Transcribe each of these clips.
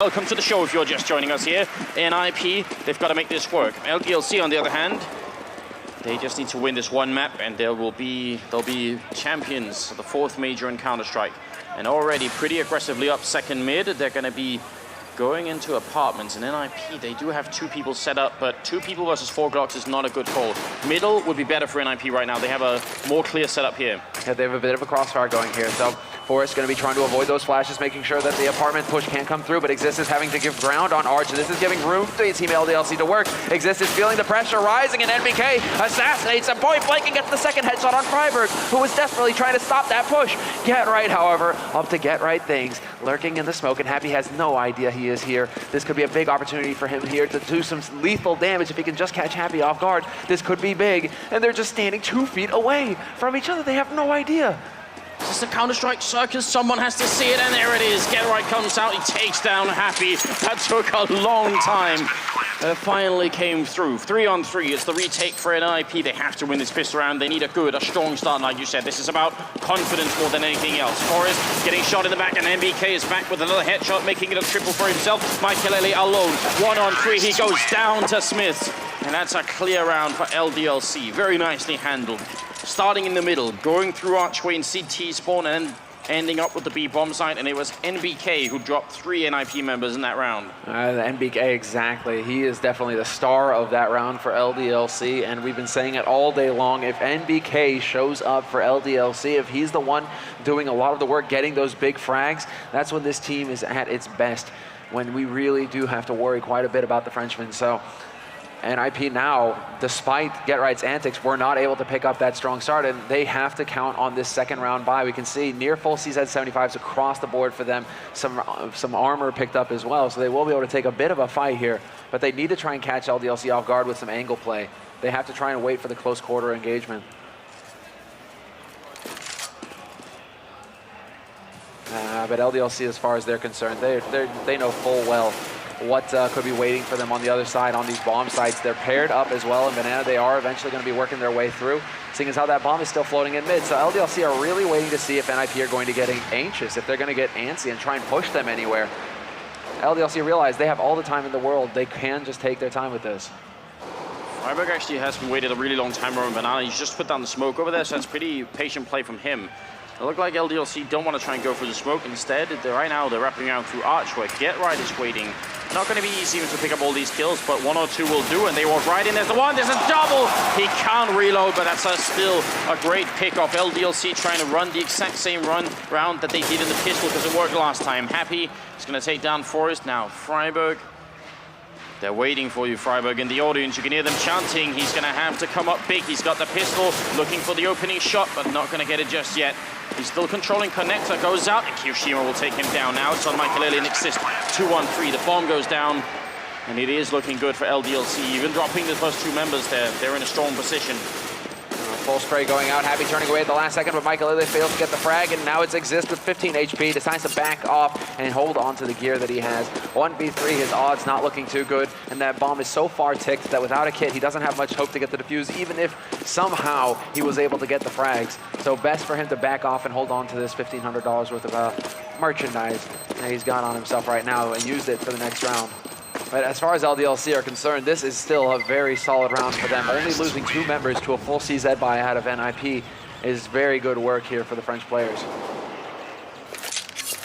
Welcome to the show if you're just joining us here. NiP, they've got to make this work. LDLC, on the other hand, they just need to win this one map and they'll be champions of the 4th major in Counter-Strike. And already pretty aggressively up second mid. They're going to be going into apartments. And NiP, they do have 2 people set up, but 2 people versus 4 Glocks is not a good call. Middle would be better for NiP right now. They have a more clear setup here. Yeah, they have a bit of a crossfire going here. So Forrest going to be trying to avoid those flashes, making sure that the apartment push can't come through, but Exist is having to give ground on Arch, and this is giving room to Team LDLC to work. Exist is feeling the pressure rising, and NBK assassinates him point blank and gets the second headshot on Freiburg, who was desperately trying to stop that push. Get Right, however, up to Get Right things, lurking in the smoke, and Happy has no idea he is here. This could be a big opportunity for him here to do some lethal damage. If he can just catch Happy off guard, this could be big. And they're just standing 2 feet away from each other. They have no idea. This is a Counter-Strike circus. Someone has to see it, and there it is. Get Right comes out. He takes down Happy. That took a long time. It finally came through. 3-on-3. It's the retake for NiP. They have to win this pistol round. They need a strong start, like you said. This is about confidence more than anything else. Forrest getting shot in the back, and NBK is back with another headshot, making it a triple for himself. Michaelele alone. 1-on-3. He goes down to Smith. And that's a clear round for LDLC. Very nicely handled. Starting in the middle, going through Archway and CT spawn, and ending up with the B bomb site, and it was NBK who dropped 3 NiP members in that round. The NBK, exactly. He is definitely the star of that round for LDLC, and we've been saying it all day long. If NBK shows up for LDLC, if he's the one doing a lot of the work, getting those big frags, that's when this team is at its best, when we really do have to worry quite a bit about the Frenchman. So NiP now, despite Get Right's antics, were not able to pick up that strong start, and they have to count on this second round bye. We can see near full CZ75s across the board for them, some armor picked up as well, so they will be able to take a bit of a fight here, but they need to try and catch LDLC off guard with some angle play. They have to try and wait for the close quarter engagement. But LDLC, as far as they're concerned, they know full well what could be waiting for them on the other side on these bomb sites. They're paired up as well in Banana. They are eventually going to be working their way through, seeing as how that bomb is still floating in mid. So LDLC are really waiting to see if NiP are going to get anxious, if they're going to get antsy and try and push them anywhere. LDLC realize they have all the time in the world. They can just take their time with this. Freiburg actually has been waiting a really long time around Banana. He's just put down the smoke over there, so that's pretty patient play from him. It looked like LDLC don't want to try and go for the smoke. Instead, right now they're wrapping around through Archway. Get Right is waiting. Not going to be easy even to pick up all these kills, but 1 or 2 will do, and they walk right in. There's the one, there's a double! He can't reload, but that's still a great pick-off. LDLC trying to run the exact same round that they did in the pistol because it worked last time. Happy is going to take down Forrest. Now Freiburg, they're waiting for you, Freiburg. In the audience, you can hear them chanting. He's going to have to come up big. He's got the pistol, looking for the opening shot, but not going to get it just yet. He's still controlling connector, goes out, and Kyoshima will take him down. Now it's on Michaelele and Exist. 2-1-3, the bomb goes down, and it is looking good for LDLC. Even dropping the first 2 members there, they're in a strong position. Full spray going out, Happy turning away at the last second, but Michaelele fails to get the frag, and now it's Exist with 15 HP, decides to back off and hold on to the gear that he has. 1v3, his odds not looking too good, and that bomb is so far ticked that without a kit, he doesn't have much hope to get the defuse, even if somehow he was able to get the frags. So best for him to back off and hold on to this $1,500 worth of merchandise that he's got on himself right now and used it for the next round. But as far as LDLC are concerned, this is still a very solid round for them. Only losing 2 members to a full CZ buy out of NiP is very good work here for the French players.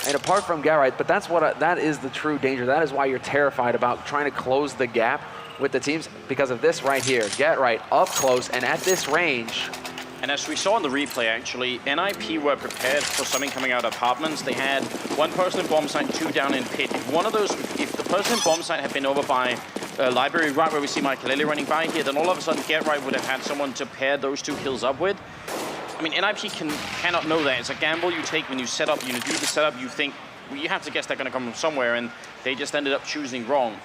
And apart from Get Right, but that is the true danger. That is why you're terrified about trying to close the gap with the teams, because of this right here. Get Right up close and at this range. And as we saw in the replay, actually, NiP were prepared for something coming out of apartments. They had 1 person in bomb site, 2 down in pit. If the person in bomb site had been over by library, right where we see Michaelele running by here, then all of a sudden Get Right would have had someone to pair those 2 kills up with. I mean, NiP cannot know that. It's a gamble you take when you set up, you do the setup, you think, well, you have to guess they're going to come from somewhere, and they just ended up choosing wrong.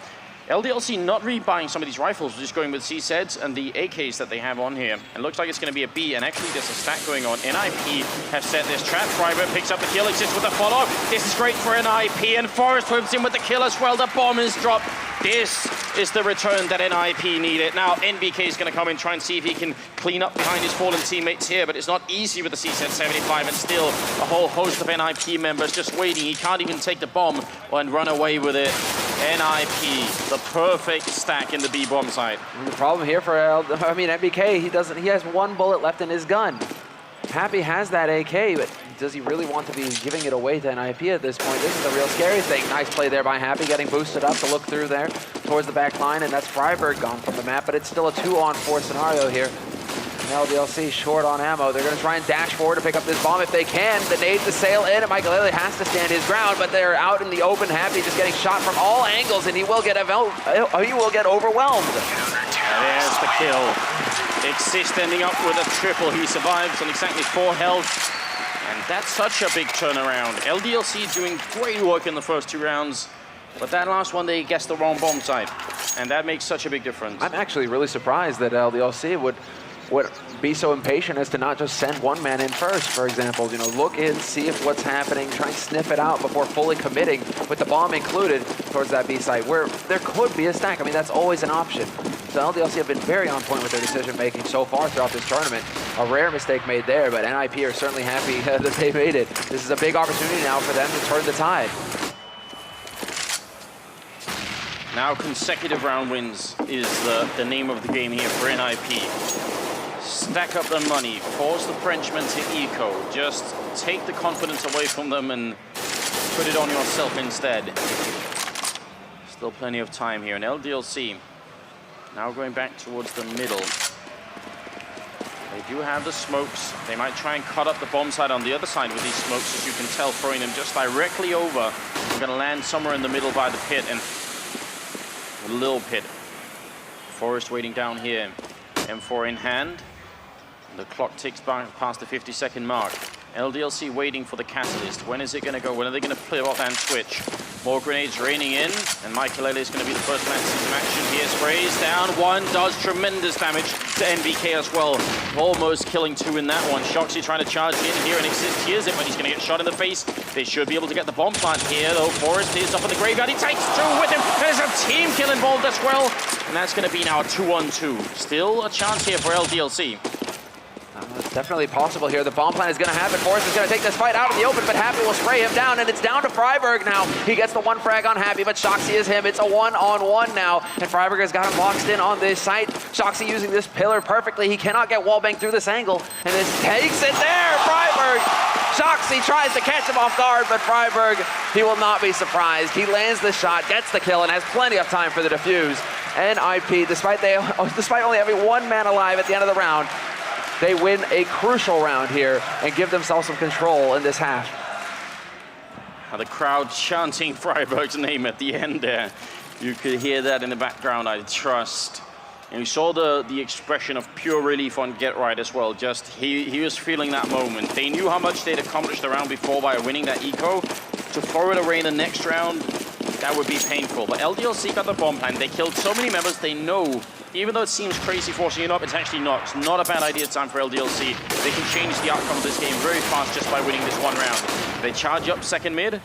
LDLC not rebuying some of these rifles, just going with CZs and the AKs that they have on here. It looks like it's going to be a B, and actually there's a stack going on. NiP have set this trap. Freiburg picks up the kill, exists with the follow. This is great for NiP, and Forrest whips in with the kill as well. The bomb is dropped. This is the return that NiP needed. Now, NBK is going to come in, try and see if he can clean up behind his fallen teammates here, but it's not easy with the CZ-75, and still a whole host of NiP members just waiting. He can't even take the bomb and run away with it. NiP, the perfect stack in the B bomb site. And the problem here for NBK, he has one bullet left in his gun. Happy has that AK, but does he really want to be giving it away to NiP at this point? This is the real scary thing. Nice play there by Happy, getting boosted up to look through there towards the back line, and that's Freiburg gone from the map, but it's still a 2-on-4 scenario here. And LDLC short on ammo. They're going to try and dash forward to pick up this bomb if they can. The nade to sail in, and Michael Lely has to stand his ground, but they're out in the open. Happy just getting shot from all angles, and he will get overwhelmed. There's the kill. Exist ending up with a triple. He survives on exactly 4 health. And that's such a big turnaround. LDLC doing great work in the first 2 rounds, but that last one they guessed the wrong bomb site, and that makes such a big difference. I'm actually really surprised that LDLC would be so impatient as to not just send one man in first, for example. You know, look in, see if what's happening, try and sniff it out before fully committing with the bomb included towards that B site, where there could be a stack. I mean, that's always an option. So LDLC have been very on point with their decision making so far throughout this tournament. A rare mistake made there, but NiP are certainly happy that they made it. This is a big opportunity now for them to turn the tide. Now consecutive round wins is the name of the game here for NiP. Stack up the money, force the Frenchmen to eco, just take the confidence away from them and put it on yourself instead. Still plenty of time here, and LDLC now going back towards the middle. They do have the smokes. They might try and cut up the bomb side on the other side with these smokes, as you can tell, throwing them just directly over. They're going to land somewhere in the middle by the pit, and a little pit. Forrest waiting down here. M4 in hand. The clock ticks back past the 50-second mark. LDLC waiting for the catalyst. When is it going to go? When are they going to flip off and switch? More grenades raining in, and Michael Lely is going to be the first man to see some action here. Sprays down one, does tremendous damage to NBK as well. Almost killing 2 in that one. Shoxy trying to charge in here, and Exist hears it, but he's going to get shot in the face. They should be able to get the bomb plant here, though. Forrest is up in the graveyard. He takes 2 with him. There's a team kill involved as well, and that's going to be now a 2-on-2. Still a chance here for LDLC. It's definitely possible here. The bomb plant is going to happen. Forrest is going to take this fight out in the open, but Happy will spray him down, and it's down to Freiburg now. He gets the 1 frag on Happy, but Shoxy is him. It's a 1-on-1 now, and Freiburg has got him boxed in on this site. Shoxy using this pillar perfectly. He cannot get wallbang through this angle, and this takes it there. Freiburg! Shoxy tries to catch him off guard, but Freiburg, he will not be surprised. He lands the shot, gets the kill, and has plenty of time for the defuse. NiP, despite only having 1 man alive at the end of the round, they win a crucial round here and give themselves some control in this half. The crowd chanting Freiburg's name at the end there. You could hear that in the background, I trust. And you saw the expression of pure relief on Get Right as well. Just, he was feeling that moment. They knew how much they'd accomplished the round before by winning that eco. To throw it away in the next round, that would be painful. But LDLC got the bomb plan. They killed so many members, they know. Even though it seems crazy forcing it up, it's actually not. It's not a bad idea time for LDLC. They can change the outcome of this game very fast just by winning this 1 round. They charge up second mid, and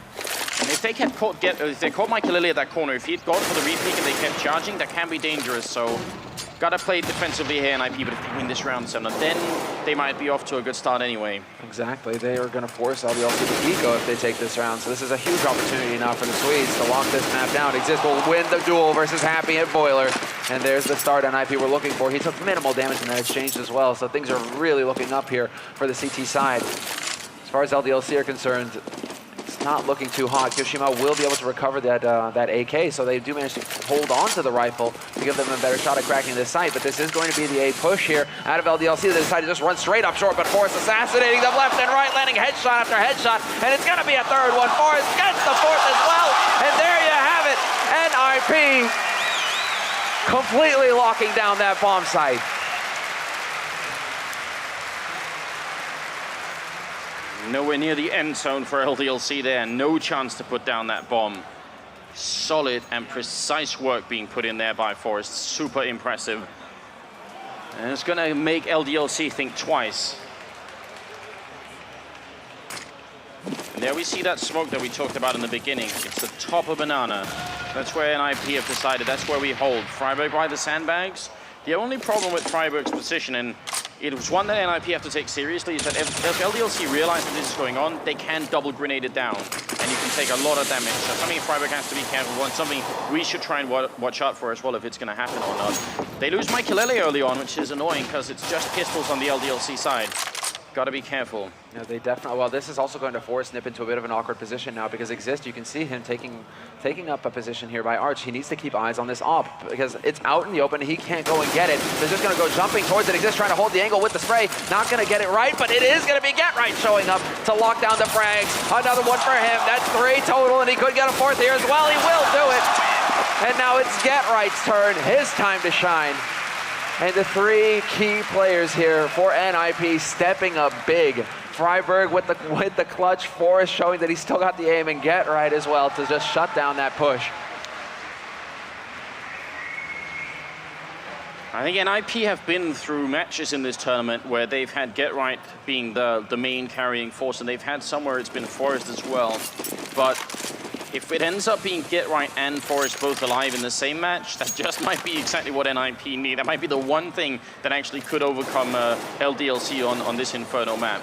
if they kept if they caught Michael Lily at that corner, if he had gone for the repeat and they kept charging, that can be dangerous. So, gotta play defensively here, NiP, but if they win this round 7, then they might be off to a good start anyway. Exactly. They are going to force LDLC to eco if they take this round. So this is a huge opportunity now for the Swedes to lock this map down. Exist will win the duel versus Happy and Boiler. And there's the start NiP we're looking for. He took minimal damage in that exchange as well. So things are really looking up here for the CT side. As far as LDLC are concerned, it's not looking too hot. Kyoshima will be able to recover that AK, so they do manage to hold on to the rifle to give them a better shot at cracking this site. But this is going to be the A push here out of LDLC. They decide to just run straight up short, but Forrest assassinating them left and right, landing headshot after headshot, and it's going to be a 3rd one. Forrest gets the 4th as well, and there you have it. NiP completely locking down that bomb site. Nowhere near the end zone for LDLC there. No chance to put down that bomb. solid and precise work being put in there by Forrest. Super impressive. And it's going to make LDLC think twice. And there we see that smoke that we talked about in the beginning. It's the top of Banana. That's where NiP have decided. That's where we hold. friberg by the sandbags. The only problem with friberg's position, and it was one that NiP have to take seriously, is that if LDLC realize that this is going on, they can double grenade it down. And you can take a lot of damage. So something friberg has to be careful on, something we should try and watch out for as well if it's going to happen or not. They lose Michaelele early on, which is annoying because it's just pistols on the LDLC side. Got to be careful. Yeah, they definitely. Well, this is also going to force NiP into a bit of an awkward position now because Exist, you can see him taking up a position here by Arch. He needs to keep eyes on this op because it's out in the open. He can't go and get it. They're just going to go jumping towards it. Exist trying to hold the angle with the spray. Not going to get it right, but it is going to be Get Right showing up to lock down the frags. Another one for him. That's 3 total, and he could get a 4th here as well. He will do it. And now it's Get Right's turn. His time to shine. And the 3 key players here for NiP stepping up big. friberg with the clutch, Forrest showing that he's still got the aim, and Get Right as well to just shut down that push. I think NiP have been through matches in this tournament where they've had Get Right being the main carrying force, and they've had somewhere it's been Forrest as well. But if it ends up being Get Right and Forrest both alive in the same match, that just might be exactly what NiP need. That might be the one thing that actually could overcome LDLC on this Inferno map.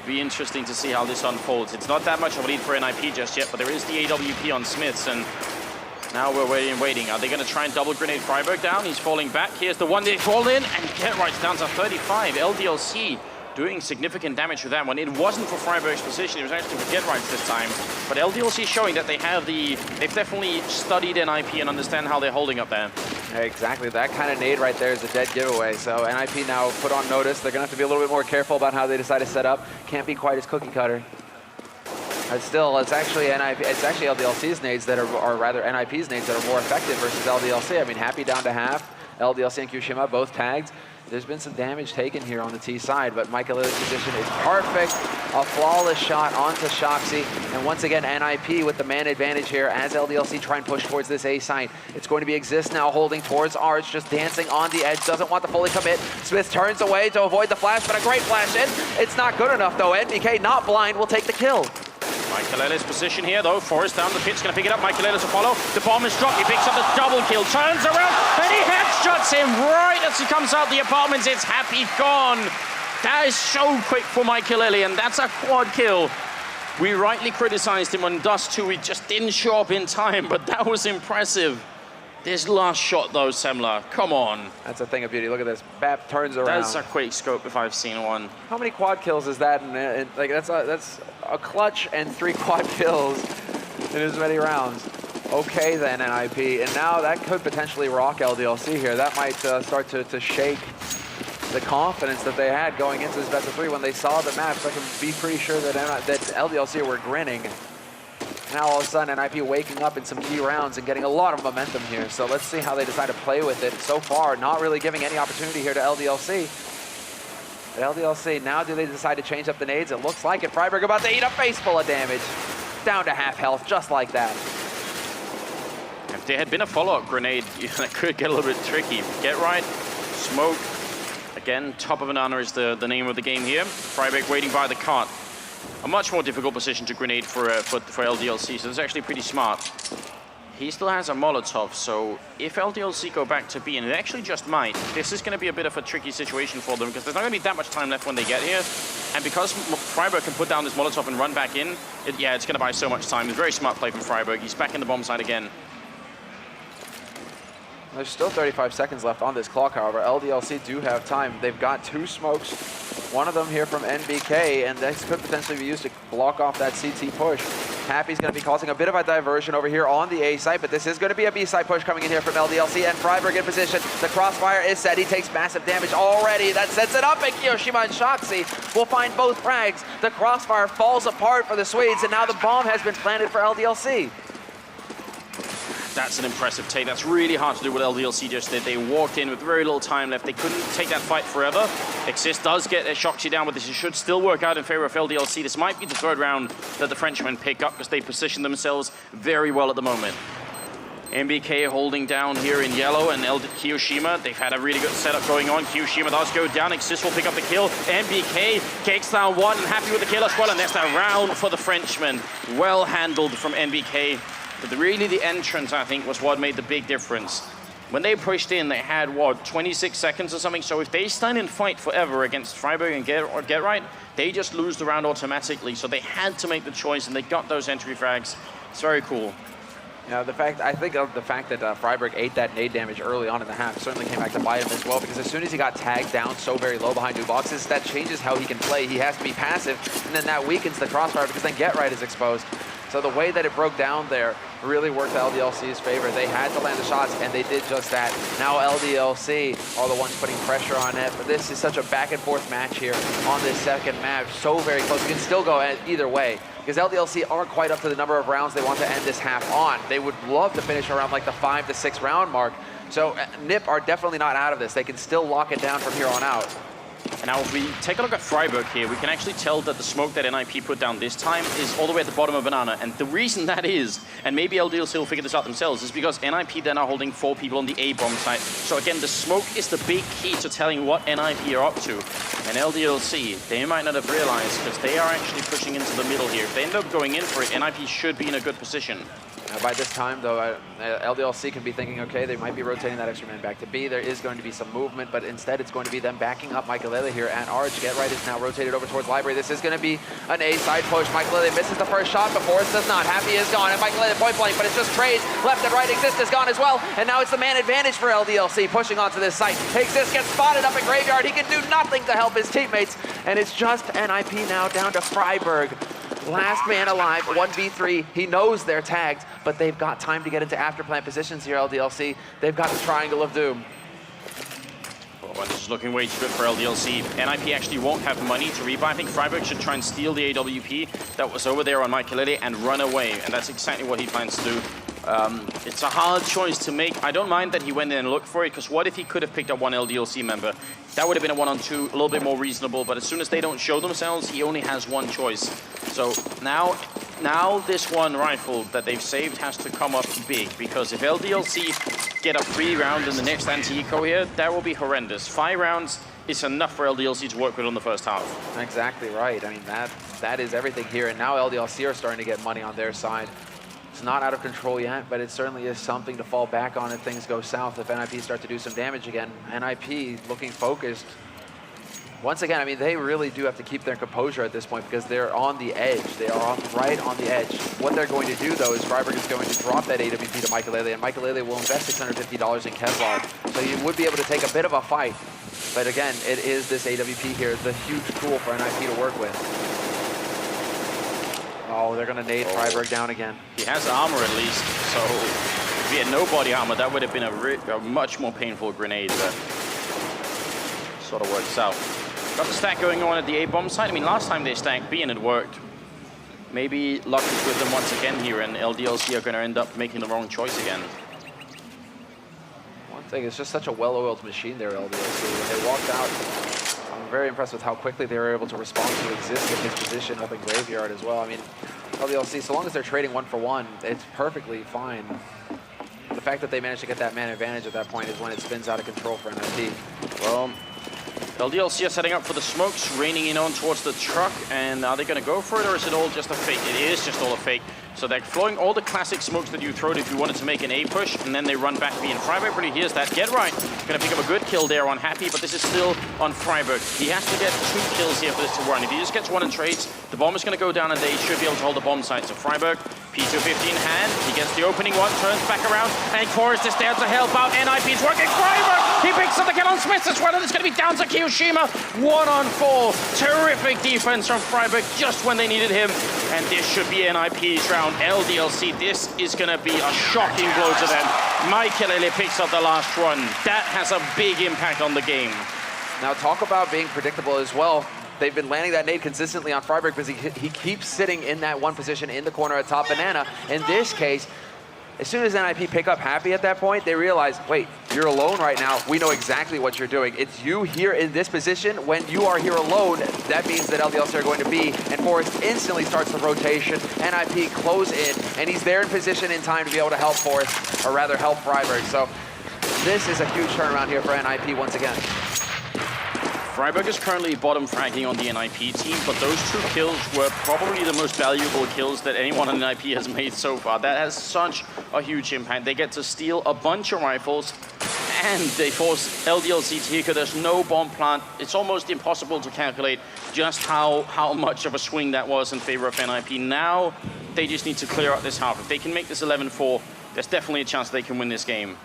Be interesting to see how this unfolds. It's not that much of a lead for NiP just yet, but there is the AWP on Smiths, and now we're waiting. Are they going to try and double grenade friberg down? He's falling back. Here's the one they fall in, and Get Right's down to 35. LDLC doing significant damage with that one. It wasn't for friberg's position, it was actually for Get Right's this time. But LDLC showing that they've definitely studied NiP and understand how they're holding up there. Yeah, exactly, that kind of nade right there is a dead giveaway. So NiP now put on notice. They're gonna have to be a little bit more careful about how they decide to set up. Can't be quite as cookie cutter. But still, it's actually LDLC's nades that are rather NiP's nades that are more effective versus LDLC. I mean, Happy down to half. LDLC and Kushima both tagged. There's been some damage taken here on the T side, but Michaelele's position is perfect. A flawless shot onto Shoxy. And once again, NiP with the man advantage here as LDLC try and push towards this A site. It's going to be Exist now holding towards Arch, just dancing on the edge. Doesn't want to fully commit. Smith turns away to avoid the flash, but a great flash in. It's not good enough though. NBK, not blind, will take the kill. Michaelele's position here, though. Forrest down the pitch, going to pick it up. Michaelele to follow. The bomb is dropped. He picks up the double kill, turns around, and he headshots him right as he comes out the apartments. It's Happy gone. That is so quick for Michaelele, and that's a quad kill. We rightly criticized him on Dust 2. He just didn't show up in time, but that was impressive. This last shot, though, Semler, come on. That's a thing of beauty. Look at this. Bap turns around. That's a quick scope if I've seen one. How many quad kills is that? Like that's a clutch and 3 quad kills in as many rounds. Okay then, NiP, and now that could potentially rock LDLC here. That might start to shake the confidence that they had going into this best of 3 when they saw the maps. I can be pretty sure that LDLC were grinning. Now all of a sudden, NiP waking up in some key rounds and getting a lot of momentum here. So let's see how they decide to play with it. So far, not really giving any opportunity here to LDLC. But LDLC, now do they decide to change up the nades? It looks like it. friberg about to eat a face full of damage. Down to half health, just like that. If there had been a follow-up grenade, that could get a little bit tricky. Get Right, smoke. Again, top of Banana is the name of the game here. friberg waiting by the cart. A much more difficult position to grenade for LDLC, so it's actually pretty smart. He still has a Molotov, so if LDLC go back to B, and it actually just might, this is going to be a bit of a tricky situation for them because there's not going to be that much time left when they get here. And because friberg can put down this Molotov and run back in, it's going to buy so much time. It's a very smart play from friberg. He's back in the bomb side again. There's still 35 seconds left on this clock, however. LDLC do have time. They've got 2 smokes, one of them here from NBK, and this could potentially be used to block off that CT push. Happy's going to be causing a bit of a diversion over here on the A site, but this is going to be a B site push coming in here from LDLC, and friberg in position. The crossfire is set. He takes massive damage already. That sets it up, and Kiyoshima and Shoxy will find both frags. The crossfire falls apart for the Swedes, and now the bomb has been planted for LDLC. That's an impressive take. That's really hard to do what LDLC just did. They walked in with very little time left. They couldn't take that fight forever. Exist does get a Shokchi down, but this should still work out in favor of LDLC. This might be the third round that the Frenchmen pick up because they position themselves very well at the moment. MBK holding down here in yellow, and Kiyoshima, they've had a really good setup going on. Kiyoshima does go down. Exist will pick up the kill. MBK takes down one, and happy with the kill as well, and that's a round for the Frenchman. Well handled from MBK. But really the entrance, I think, was what made the big difference. When they pushed in, they had, what, 26 seconds or something? So if they stand and fight forever against Freiburg and get right, they just lose the round automatically. So they had to make the choice, and they got those entry frags. It's very cool. Yeah, I think the fact that Freiburg ate that nade damage early on in the half certainly came back to bite him as well, because as soon as he got tagged down so very low behind new boxes, that changes how he can play. He has to be passive, and then that weakens the crossfire because then Get Right is exposed. So the way that it broke down there really worked LDLC's favor. They had to land the shots, and they did just that. Now LDLC are the ones putting pressure on it, but this is such a back and forth match here on this second match. So very close. It can still go either way, because LDLC aren't quite up to the number of rounds they want to end this half on. They would love to finish around like the 5 to 6 round mark. So NiP are definitely not out of this. They can still lock it down from here on out. And now if we take a look at Freiburg here, we can actually tell that the smoke that NiP put down this time is all the way at the bottom of Banana. And the reason that is, and maybe LDLC will figure this out themselves, is because NiP then are holding 4 people on the A-bomb site. So again, the smoke is the big key to telling what NiP are up to. And LDLC, they might not have realized, because they are actually pushing into the middle here. If they end up going in for it, NiP should be in a good position. By this time, though, LDLC can be thinking, okay, they might be rotating that extra man back to B. There is going to be some movement, but instead it's going to be them backing up Michaelele here at Arch. Get Right is now rotated over towards Library. This is going to be an A side push. Michaelele misses the first shot, but Forrest does not. Happy is gone, and Michaelele point blank, but it's just trades. Left and right, Exist is gone as well, and now it's the man advantage for LDLC pushing onto this site. Exist gets spotted up at Graveyard. He can do nothing to help his teammates, and it's just NiP now down to Freiburg. Last man alive, 1v3. He knows they're tagged, but they've got time to get into afterplant positions here, LDLC. They've got the Triangle of Doom. Well, this is looking way too good for LDLC. NiP actually won't have money to rebuy. I think Freiburg should try and steal the AWP that was over there on Michaelele and run away, and that's exactly what he plans to do. It's a hard choice to make. I don't mind that he went in and looked for it, because what if he could have picked up one LDLC member? That would have been a 1-on-2, a little bit more reasonable, but as soon as they don't show themselves, he only has one choice. So now this one rifle that they've saved has to come up big, because if LDLC get a free round in the next anti-eco here, that will be horrendous. 5 rounds is enough for LDLC to work with on the first half. Exactly right. I mean, that is everything here, and now LDLC are starting to get money on their side. It's not out of control yet, but it certainly is something to fall back on if things go south, if NiP start to do some damage again. NiP looking focused. Once again, I mean, they really do have to keep their composure at this point, because they're on the edge. They are right on the edge. What they're going to do, though, is Freiburg is going to drop that AWP to Michaelele, and Michaelele will invest $650 in Kevlar. So you would be able to take a bit of a fight. But again, it is this AWP here, the huge tool for NiP to work with. Oh, they're going to nade Freiburg down again. He has armor at least, so if he had no body armor, that would have been a much more painful grenade, but sort of works out. Got the stack going on at the A-bomb site. I mean, last time they stacked B and it worked. Maybe luck is with them once again here, and LDLC are going to end up making the wrong choice again. One thing, it's just such a well-oiled machine there, LDLC. When they walked out, I'm very impressed with how quickly they were able to respond to Exist in his position up in Graveyard as well. I mean, LDLC, so long as they're trading 1-for-1, it's perfectly fine. The fact that they managed to get that man advantage at that point is when it spins out of control for NiP. Well, LDLC are setting up for the smokes, raining in on towards the truck, and are they going to go for it, or is it all just a fake? It is just all a fake. So they're throwing all the classic smokes that you throwed if you wanted to make an A push, and then they run back B. And Freiburg really hears that. Get Right. Going to pick up a good kill there on Happy, but this is still on Freiburg. He has to get 2 kills here for this to run. If he just gets 1 in trades, the bomb is going to go down, and they should be able to hold the bomb site. So Freiburg, P250 in hand. He gets the opening one, turns back around, and Forrest is there to help out. NiP is working. Freiburg, he picks up the kill on Smith as well, and it's going to be down to Kiyoshima. 1-on-4. Terrific defense from Freiburg just when they needed him. And this should be NiP's round. LDLC, this is going to be a shocking blow to them. Michaelele picks up the last one. That has a big impact on the game. Now talk about being predictable as well. They've been landing that nade consistently on Freiburg because he keeps sitting in that one position in the corner at top Banana. In this case, As soon as NiP pick up Happy at that point, they realize, wait, you're alone right now. We know exactly what you're doing. It's you here in this position. When you are here alone, that means that LDLC are going to be, and Forrest instantly starts the rotation. NiP close in, and he's there in position in time to be able to help Forrest, or rather help Freiburg. So this is a huge turnaround here for NiP once again. Freiburg is currently bottom fragging on the NiP team, but those 2 kills were probably the most valuable kills that anyone on NiP has made so far. That has such a huge impact. They get to steal a bunch of rifles, and they force LDLC to Hiko. There's no bomb plant. It's almost impossible to calculate just how much of a swing that was in favor of NiP. Now, they just need to clear out this half. If they can make this 11-4, there's definitely a chance they can win this game.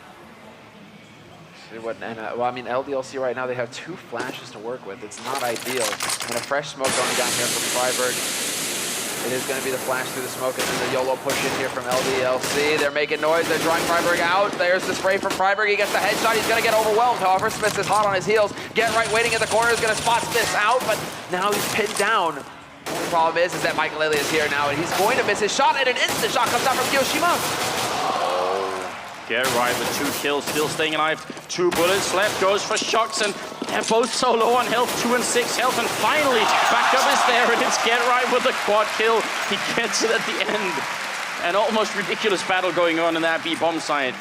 Well, I mean, LDLC right now, they have 2 flashes to work with. It's not ideal. And a fresh smoke going down here from Freiburg. It is going to be the flash through the smoke and then the YOLO push in here from LDLC. They're making noise. They're drawing Freiburg out. There's the spray from Freiburg. He gets the headshot. He's going to get overwhelmed. However, Smith is hot on his heels. Get right waiting in the corner is going to spot Smith out, but now he's pinned down. The problem is that Michael Lele is here now, and he's going to miss his shot, and an instant shot comes out from Kyoshima. Get right with 2 kills, still staying alive. 2 bullets left, goes for shocks, and they're both so low on health, 2 and 6 health, and finally, backup is there, and it's Get Right with the quad kill. He gets it at the end. An almost ridiculous battle going on in that B-bomb site.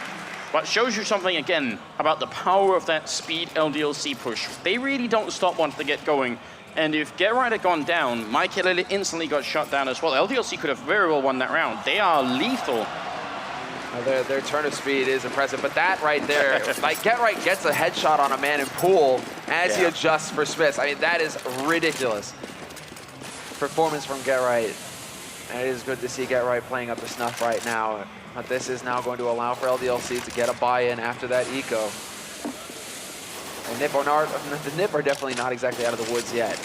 But shows you something, again, about the power of that speed LDLC push. They really don't stop once they get going. And if Get Right had gone down, Michael instantly got shot down as well. LDLC could have very well won that round. They are lethal. Their turn of speed is impressive, but that right there, like Get Right gets a headshot on a man in pool as he adjusts for Smith. I mean, that is ridiculous performance from Get Right. And it is good to see Get Right playing up to snuff right now. But this is now going to allow for LDLC to get a buy-in after that eco. And the NiP are definitely not exactly out of the woods yet.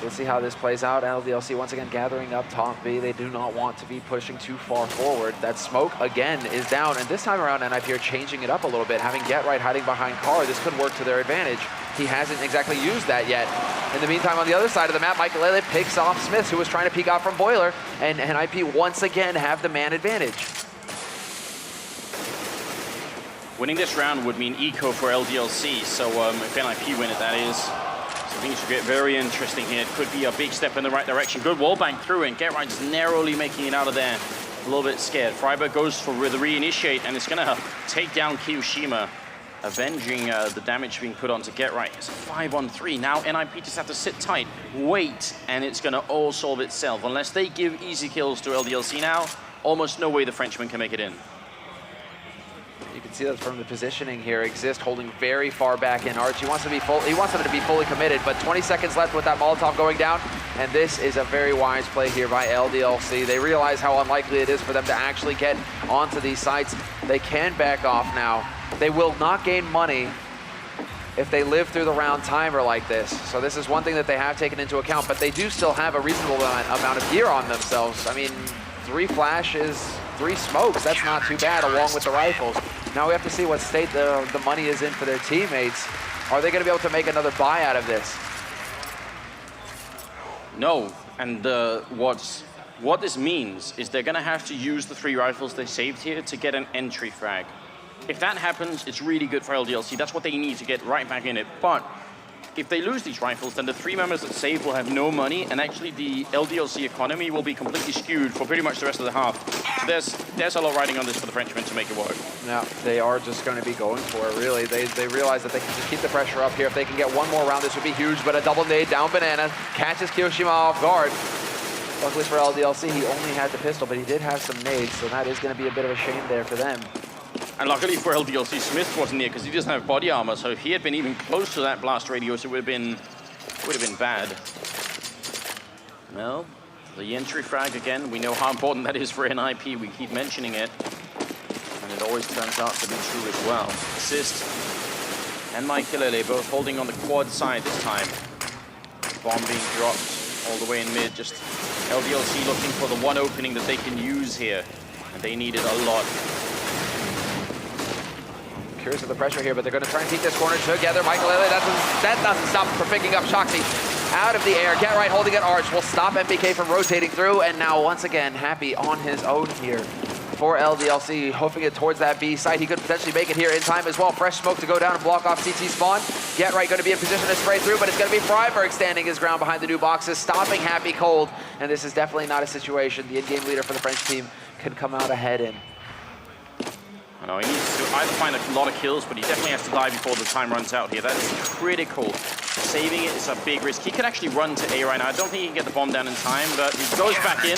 We'll see how this plays out. LDLC once again gathering up top B. They do not want to be pushing too far forward. That smoke again is down, and this time around NiP are changing it up a little bit, having Get Right hiding behind Car. This could work to their advantage. He hasn't exactly used that yet. In the meantime, on the other side of the map, Michael Lele picks off Smith, who was trying to peek out from Boiler, and NiP once again have the man advantage. Winning this round would mean eco for LDLC, so if NiP win it, that is. So things should get very interesting here. It could be a big step in the right direction. Good wall bank through, and Get Right just narrowly making it out of there. A little bit scared. Freiburg goes for the reinitiate, and it's going to take down Kyoshima, avenging the damage being put onto Get Right. It's a 5-on-3. Now NiP just have to sit tight, wait, and it's going to all solve itself. Unless they give easy kills to LDLC now, almost no way the Frenchman can make it in. You can see that from the positioning here. Exist holding very far back in. Arch, he wants them to be fully committed, but 20 seconds left with that Molotov going down, and this is a very wise play here by LDLC. They realize how unlikely it is for them to actually get onto these sites. They can back off now. They will not gain money if they live through the round timer like this. So this is one thing that they have taken into account, but they do still have a reasonable amount of gear on themselves. I mean, 3 flashes, 3 smokes, that's not too bad along with the rifles. Now we have to see what state the money is in for their teammates. Are they gonna be able to make another buy out of this? No, and what this means is they're gonna have to use the 3 rifles they saved here to get an entry frag. If that happens, it's really good for LDLC. That's what they need to get right back in it. But if they lose these rifles, then the 3 members that save will have no money, and actually the LDLC economy will be completely skewed for pretty much the rest of the half. So there's a lot riding on this for the Frenchmen to make it work. Now, they are just going to be going for it, really. They realize that they can just keep the pressure up here. If they can get one more round, this would be huge, but a double nade down Banana catches Kyoshima off guard. Luckily for LDLC, he only had the pistol, but he did have some nades, so that is going to be a bit of a shame there for them. And luckily for LDLC, Smith wasn't near because he doesn't have body armor. So if he had been even close to that blast radius, it would have been bad. Well, the entry frag again. We know how important that is for NiP. We keep mentioning it, and it always turns out to be true as well. Assist and Maikilele both holding on the quad side this time. Bomb being dropped all the way in mid. Just LDLC looking for the one opening that they can use here, and they need it a lot. Curious of the pressure here, but they're going to try and keep this corner together. Michael Lele, that doesn't stop him from picking up Shoxy out of the air. Get Right holding it. Arch will stop MBK from rotating through, and now once again, Happy on his own here. for LDLC, hoofing it towards that B site. He could potentially make it here in time as well. Fresh smoke to go down and block off CT spawn. Get right, going to be in position to spray through, but it's going to be Freiburg standing his ground behind the new boxes, stopping Happy Cold. And this is definitely not a situation the in-game leader for the French team can come out ahead in. I know, he needs to either find a lot of kills, but he definitely has to die before the time runs out here. That is critical. Saving it is a big risk. He could actually run to A right now. I don't think he can get the bomb down in time, but he goes back in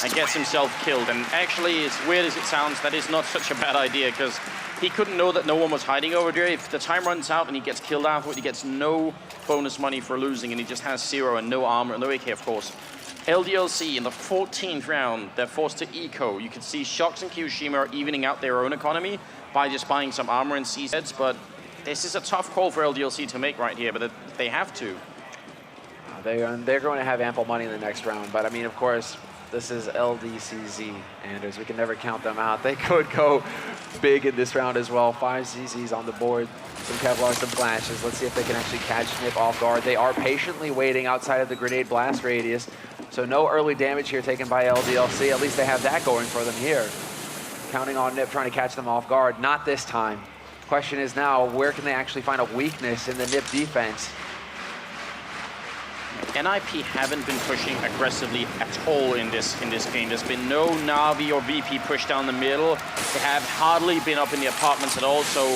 and gets himself killed. And actually, as weird as it sounds, that is not such a bad idea, because he couldn't know that no one was hiding over there. If the time runs out and he gets killed afterward, he gets no bonus money for losing, and he just has 0 and no armor, no AK, of course. LDLC in the 14th round, they're forced to eco. You can see Shox and Kyoshima are evening out their own economy by just buying some armor and CZs, but this is a tough call for LDLC to make right here, but they have to. They're going to have ample money in the next round, but I mean, of course, this is LDCZ, Anders. We can never count them out. They could go big in this round as well. 5 ZZs on the board, some Kevlar, some flashes. Let's see if they can actually catch NiP off guard. They are patiently waiting outside of the grenade blast radius. So no early damage here taken by LDLC. At least they have that going for them here. Counting on NiP trying to catch them off guard. Not this time. Question is now, where can they actually find a weakness in the NiP defense? NiP haven't been pushing aggressively at all in this game. There's been no Na'Vi or VP push down the middle. They have hardly been up in the apartments at all, so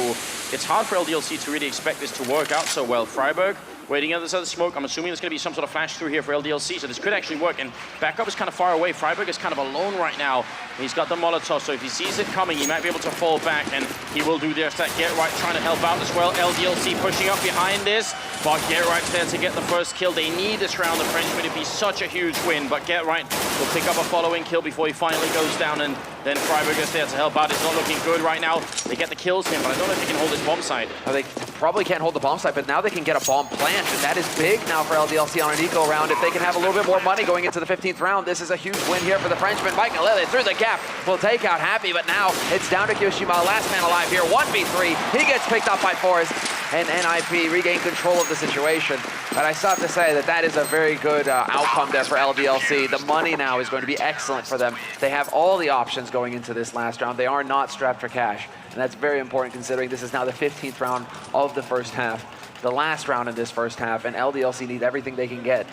it's hard for LDLC to really expect this to work out so well. Freiburg waiting on this other smoke. I'm assuming there's going to be some sort of flash through here for LDLC, so this could actually work. And backup is kind of far away. Freiburg is kind of alone right now. He's got the Molotov, so if he sees it coming, he might be able to fall back, and he will do just that. Get right trying to help out as well. LDLC pushing up behind this, but Get Right's there to get the first kill. They need this round. The Frenchman, it'd be such a huge win, but Get Right will pick up a following kill before he finally goes down, and then Freiburg is there to help out. It's not looking good right now. They get the kills in, but I don't know if they can hold this bomb site. They probably can't hold the bomb site, but now they can get a bomb plant, and that is big now for LDLC on an eco round. If they can have a little bit more money going into the 15th round, this is a huge win here for the Frenchman. Michael Lille through the gap will take out Happy, but now it's down to Kyoshima, last man alive here, 1v3. He gets picked up by Forrest, and NiP regain control of the situation. But I still have to say that that is a very good outcome there for LDLC. The money now is going to be excellent for them. They have all the options going into this last round. They are not strapped for cash, and that's very important considering this is now the 15th round of the first half, the last round in this first half, and LDLC need everything they can get,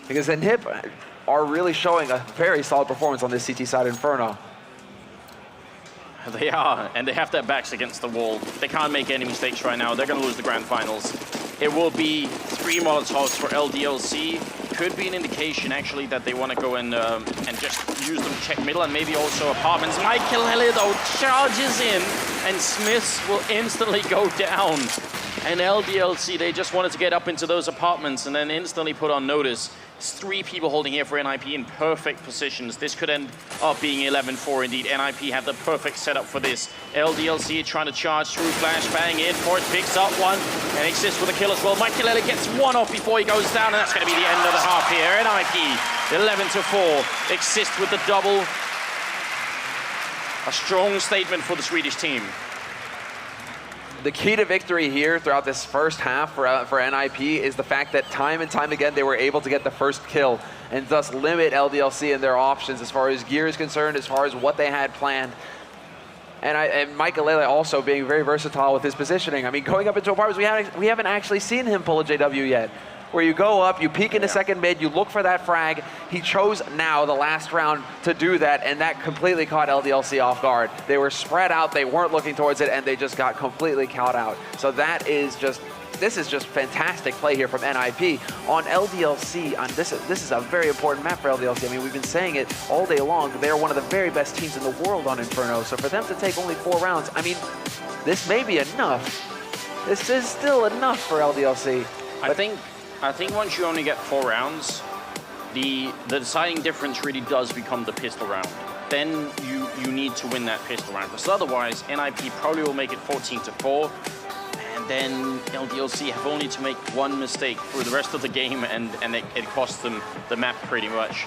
because the NiP are really showing a very solid performance on this CT side Inferno. They are, and they have their backs against the wall. They can't make any mistakes right now. They're going to lose the grand finals. It will be 3 Molotovs for LDLC. Could be an indication, actually, that they want to go and just use them to check middle, and maybe also apartments. Michael Lille, though, charges in, and Smiths will instantly go down. And LDLC, they just wanted to get up into those apartments and then instantly put on notice. It's 3 people holding here for NiP in perfect positions. This could end up being 11-4 indeed. NiP have the perfect setup for this. LDLC trying to charge through, flashbang in. Forrest picks up one and exists with a kill as well. Michael Lille gets one off before he goes down, and that's going to be the end of the half here. NiP 11-4. Exist with the double. A strong statement for the Swedish team. The key to victory here throughout this first half for NiP is the fact that time and time again they were able to get the first kill and thus limit LDLC and their options as far as gear is concerned, as far as what they had planned. And Michael Lille also being very versatile with his positioning. I mean, going up into apartments, we haven't actually seen him pull a JW yet, where you go up, you peek into second mid, you look for that frag. He chose now, the last round, to do that, and that completely caught LDLC off guard. They were spread out, they weren't looking towards it, and they just got completely caught out. So that is just, this is just fantastic play here from NiP. On LDLC, this is a very important map for LDLC. I mean, we've been saying it all day long. They're one of the very best teams in the world on Inferno. So for them to take only 4 rounds, I mean, this may be enough. This is still enough for LDLC. I think once you only get 4 rounds, the deciding difference really does become the pistol round. Then you need to win that pistol round, because otherwise NiP probably will make it 14-4, and then LDLC have only to make 1 mistake through the rest of the game, and it costs them the map pretty much.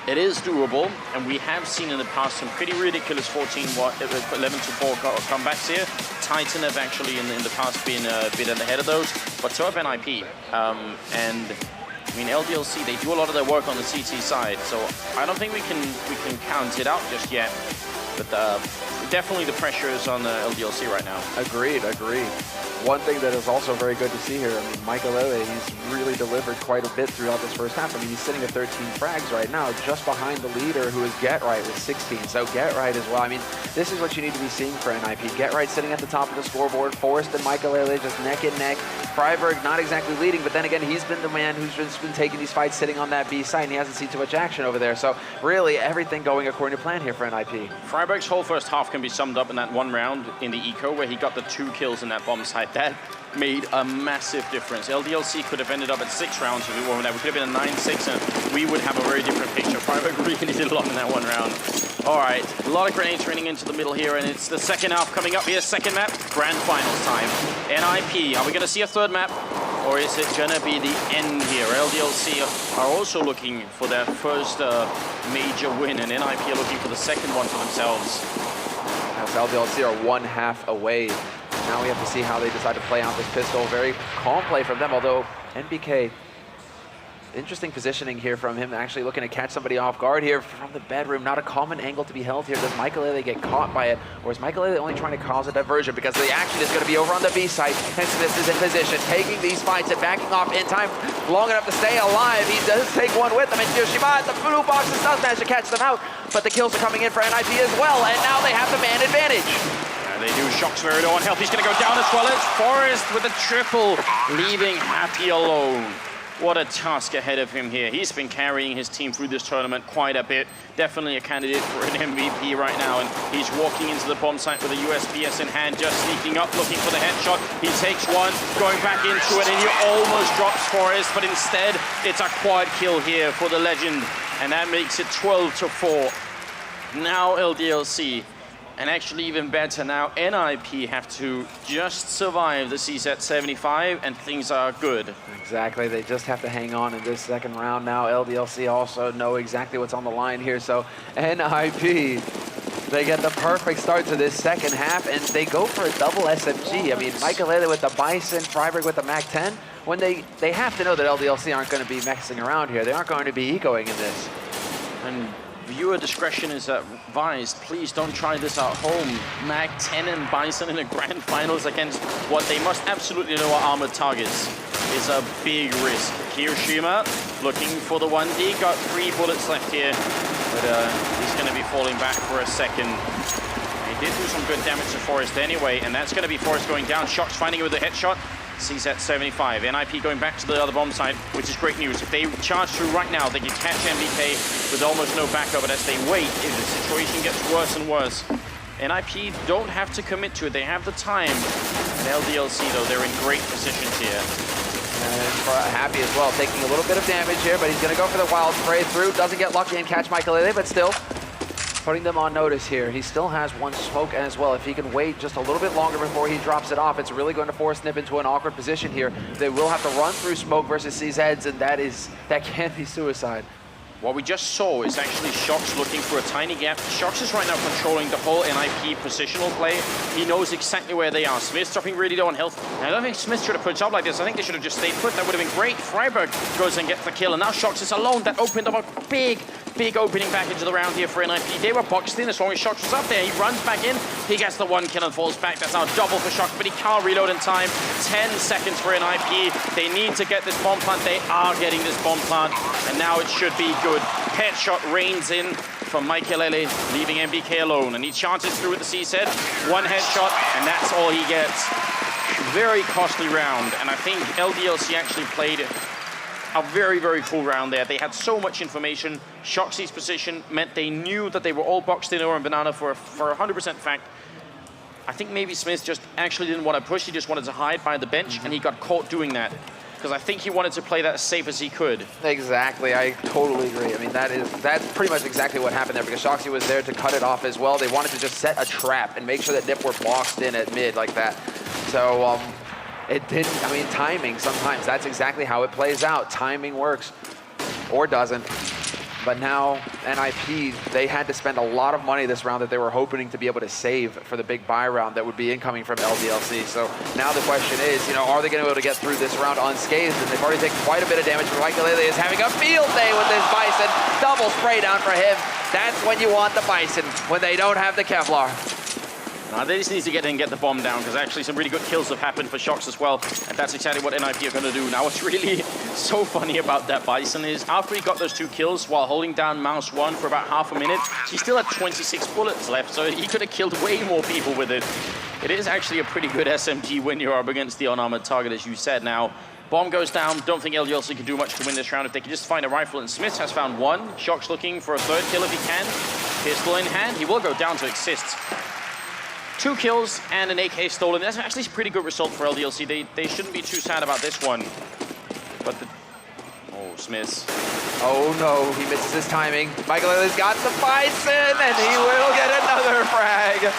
It is doable, and we have seen in the past some pretty ridiculous 11-4 comebacks here. Titan have actually in the past been a bit ahead of those, but so have NiP. And I mean, LDLC, they do a lot of their work on the CT side, so I don't think we can count it out just yet. But definitely the pressure is on the LDLC right now. Agreed. One thing that is also very good to see here, I mean, Michaelele, he's really delivered quite a bit throughout this first half. I mean, he's sitting at 13 frags right now, just behind the leader, who is GetRight with 16. So GetRight as well. I mean, this is what you need to be seeing for NiP. GetRight sitting at the top of the scoreboard, Forrest and Michaelele just neck and neck. Freiberg not exactly leading, but then again, he's been the man who's just been taking these fights sitting on that B side, and he hasn't seen too much action over there. So really, everything going according to plan here for NiP. Freiberg's whole first half can be summed up in that one round in the eco where he got the 2 kills in that bomb site. That made a massive difference. LDLC could have ended up at 6 rounds if we were that. We could have been a 9-6 and we would have a very different picture. Freiberg really did a lot in that one round. All right, a lot of grenades running into the middle here, and it's the second half coming up here. Second map, grand finals time. NiP, are we gonna see a third map? Or is it gonna be the end here? LDLC are also looking for their first major win, and NiP are looking for the second one for themselves. As LDLC are 1/2 away. Now we have to see how they decide to play out this pistol. Very calm play from them, although NBK, interesting positioning here from him, actually looking to catch somebody off guard here from the bedroom. Not a common angle to be held here. Does Michaelele get caught by it, or is Michaelele only trying to cause a diversion? Because the action is going to be over on the B site, and Smith is in position, taking these fights and backing off in time long enough to stay alive. He does take one with him, and Yoshima at the blue boxes does manage to catch them out, but the kills are coming in for NiP as well, and now they have the man advantage. They do. Shock's very low on health. He's going to go down as well. It's Forrest with a triple, leaving Happy alone. What a task ahead of him here. He's been carrying his team through this tournament quite a bit. Definitely a candidate for an MVP right now. And he's walking into the bomb site with a USPS in hand, just sneaking up, looking for the headshot. He takes one, going back into it, and he almost drops Forrest, but instead it's a quad kill here for the legend. And that makes it 12-4. Now LDLC. And actually even better now, NiP have to just survive the CZ 75 and things are good. Exactly, they just have to hang on in this second round now. LDLC also know exactly what's on the line here, so NiP, they get the perfect start to this second half and they go for a double SMG. I mean, Michaelele with the Bison, Freiberg with the MAC-10. When they have to know that LDLC aren't going to be messing around here. They aren't going to be ecoing in this. And viewer discretion is advised. Please don't try this at home. MAC-10 and Bison in the grand finals against what they must absolutely know are armored targets is a big risk. Hiroshima looking for the 1D, got 3 bullets left here, but he's going to be falling back for a second. He did do some good damage to Forrest anyway, and that's going to be Forrest going down. Shock's finding it with a headshot. CZ 75. NiP going back to the other bomb site, which is great news. If they charge through right now, they can catch MBK with almost no backup, but as they wait, if the situation gets worse and worse, NiP don't have to commit to it. They have the time. And LDLC, though, they're in great positions here. And Happy as well, taking a little bit of damage here, but he's going to go for the wild spray through. Doesn't get lucky and catch Michaelele, but still putting them on notice here. He still has one smoke as well. If he can wait just a little bit longer before he drops it off, it's really going to force NiP into an awkward position here. They will have to run through smoke versus CZs, and that can be suicide. What we just saw is actually Shox looking for a tiny gap. Shox is right now controlling the whole NiP positional play. He knows exactly where they are. Smith's dropping really low on health. And I don't think Smith should have put up like this. I think they should have just stayed put. That would have been great. Freiberg goes and gets the kill. And now Shox is alone. That opened up a big opening back into the round here for NiP. They were boxed in as long as Shox was up there. He runs back in. He gets the 1 kill and falls back. That's now double for Shox, but he can't reload in time. 10 seconds for NiP. They need to get this bomb plant. They are getting this bomb plant. And now it should be good. Headshot rains in from Michaelele, leaving MBK alone. And he chances through with the CZ. 1 headshot, and that's all he gets. Very costly round. And I think LDLC actually played a very, very cool round there. They had so much information. Shoxy's position meant they knew that they were all boxed in or in banana for 100% fact. I think maybe Smith just actually didn't want to push. He just wanted to hide by the bench, and he got caught doing that. Because I think he wanted to play that as safe as he could. Exactly, I totally agree. I mean, that's pretty much exactly what happened there, because Shoxy was there to cut it off as well. They wanted to just set a trap and make sure that NiP were boxed in at mid like that. So it didn't, I mean, timing sometimes, that's exactly how it plays out. Timing works, or doesn't. But now, NiP, they had to spend a lot of money this round that they were hoping to be able to save for the big buy round that would be incoming from LDLC. So now the question is, are they going to be able to get through this round unscathed? And they've already taken quite a bit of damage. But Mikelele is having a field day with this Bison. Double spray down for him. That's when you want the Bison, when they don't have the Kevlar. They just need to get in and get the bomb down, because actually some really good kills have happened for Shox as well, and that's exactly what NiP are going to do. Now what's really so funny about that Bison is, after he got those 2 kills while holding down Mouse 1 for about half a minute, he still had 26 bullets left, so he could have killed way more people with it. It is actually a pretty good SMG when you're up against the unarmored target, as you said. Now, bomb goes down. Don't think LDLC can do much to win this round if they can just find a rifle, and Smith has found 1. Shox looking for a 3rd kill if he can. Pistol in hand. He will go down to assist. 2 kills and an AK stolen. That's actually a pretty good result for LDLC. They shouldn't be too sad about this one. But oh, Smith. Oh no, he misses his timing. Mikelele's got the Bison, and he will get another frag.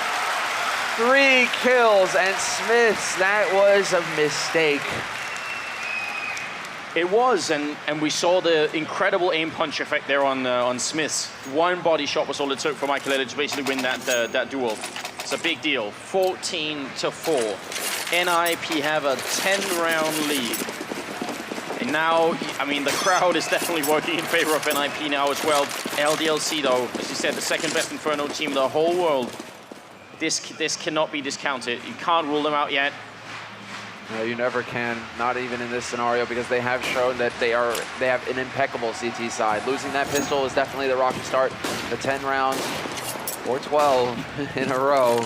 3 kills, and Smiths, that was a mistake. It was, and we saw the incredible aim punch effect there on Smiths. 1 body shot was all it took for Mikelele to basically win that duel. It's a big deal. 14-4. NiP have a 10-round lead. And now, I mean, the crowd is definitely working in favor of NiP now as well. LDLC, though, as you said, the 2nd best Inferno team in the whole world. This cannot be discounted. You can't rule them out yet. No, you never can, not even in this scenario, because they have shown that they have an impeccable CT side. Losing that pistol is definitely the rocky start. The 10 rounds or 12 in a row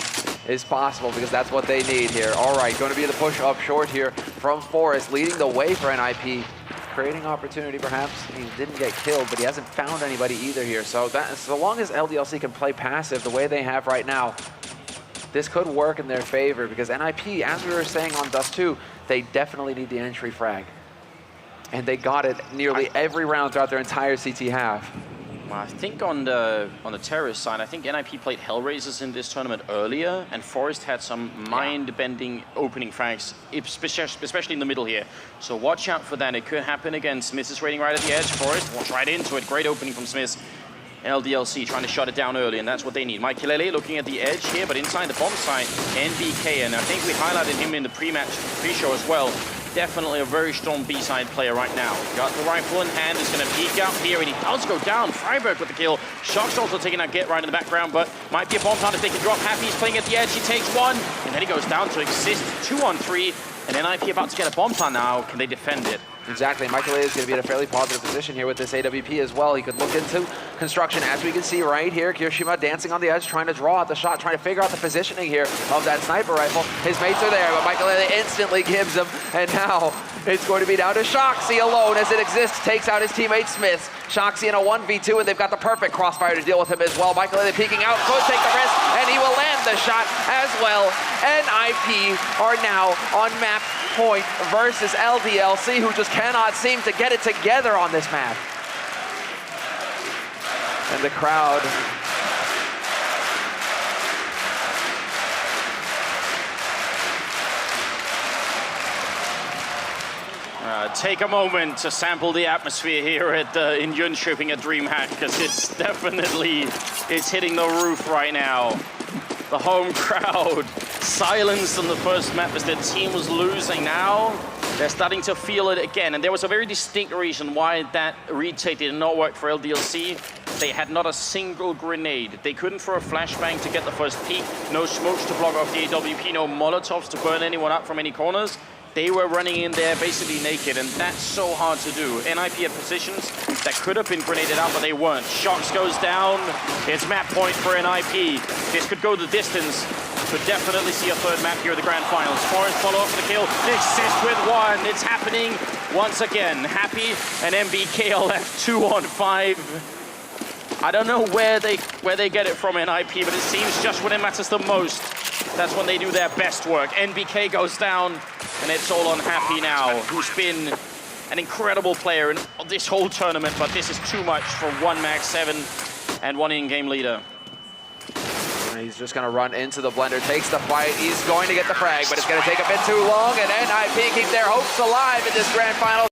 is possible, because that's what they need here. All right, going to be the push up short here from Forrest, leading the way for NiP. Creating opportunity, perhaps. He didn't get killed, but he hasn't found anybody either here. So so long as LDLC can play passive the way they have right now, this could work in their favor, because NiP, as we were saying on Dust 2, they definitely need the entry frag. And they got it nearly every round throughout their entire CT half. I think on the terrorist side, I think NiP played Hellraisers in this tournament earlier, and Forrest had some mind-bending opening frags, especially in the middle here. So watch out for that. It could happen again. Smith is waiting right at the edge. Forrest walks right into it. Great opening from Smith. LDLC trying to shut it down early, and that's what they need. Mikelele looking at the edge here, but inside the bomb site, NBK, and I think we highlighted him in the pre-show as well. Definitely a very strong B-side player right now. Got the rifle in hand, is going to peek out here, and he does go down. Freiberg with the kill. Shox also taking that get right in the background, but might be a bomb plant if they can drop. Happy is playing at the edge, he takes 1, and then he goes down to assist. 2-on-3, and NiP about to get a bomb plant now. Can they defend it? Exactly. Mikelele is going to be in a fairly positive position here with this AWP as well. He could look into construction, as we can see right here. Kirishima dancing on the edge, trying to draw out the shot, trying to figure out the positioning here of that sniper rifle. His mates are there, but Mikelele instantly gives him, and now it's going to be down to Shoxy alone as it exists, takes out his teammate Smith. Shoxy in a 1v2, and they've got the perfect crossfire to deal with him as well. Mikelele peeking out, could take the risk, and he will land the shot as well. NiP are now on map point versus LDLC, who just cannot seem to get it together on this map. And the crowd take a moment to sample the atmosphere here at in Jönköping at Dreamhack, because it's hitting the roof right now. The home crowd silenced on the first map as their team was losing. Now they're starting to feel it again, and there was a very distinct reason why that retake did not work for LDLC. They had not a single grenade. They couldn't throw a flashbang to get the first peek. No smokes to block off the AWP, no molotovs to burn anyone up from any corners. They were running in there basically naked, and that's so hard to do. NiP had positions that could have been grenaded out, but they weren't. Shox goes down. It's map point for NiP. This could go the distance. Could definitely see a 3rd map here at the grand finals. Forrest follow up for the kill. Assist with 1. It's happening once again. Happy and MBK are left 2-on-5. I don't know where they get it from NiP, but it seems just when it matters the most, that's when they do their best work. NBK goes down, and it's all on Happy now, who's been an incredible player in this whole tournament, but this is too much for 1 Max 7 and 1 in-game leader. He's just going to run into the blender, takes the fight. He's going to get the frag, but it's going to take a bit too long, and NiP keep their hopes alive in this grand final.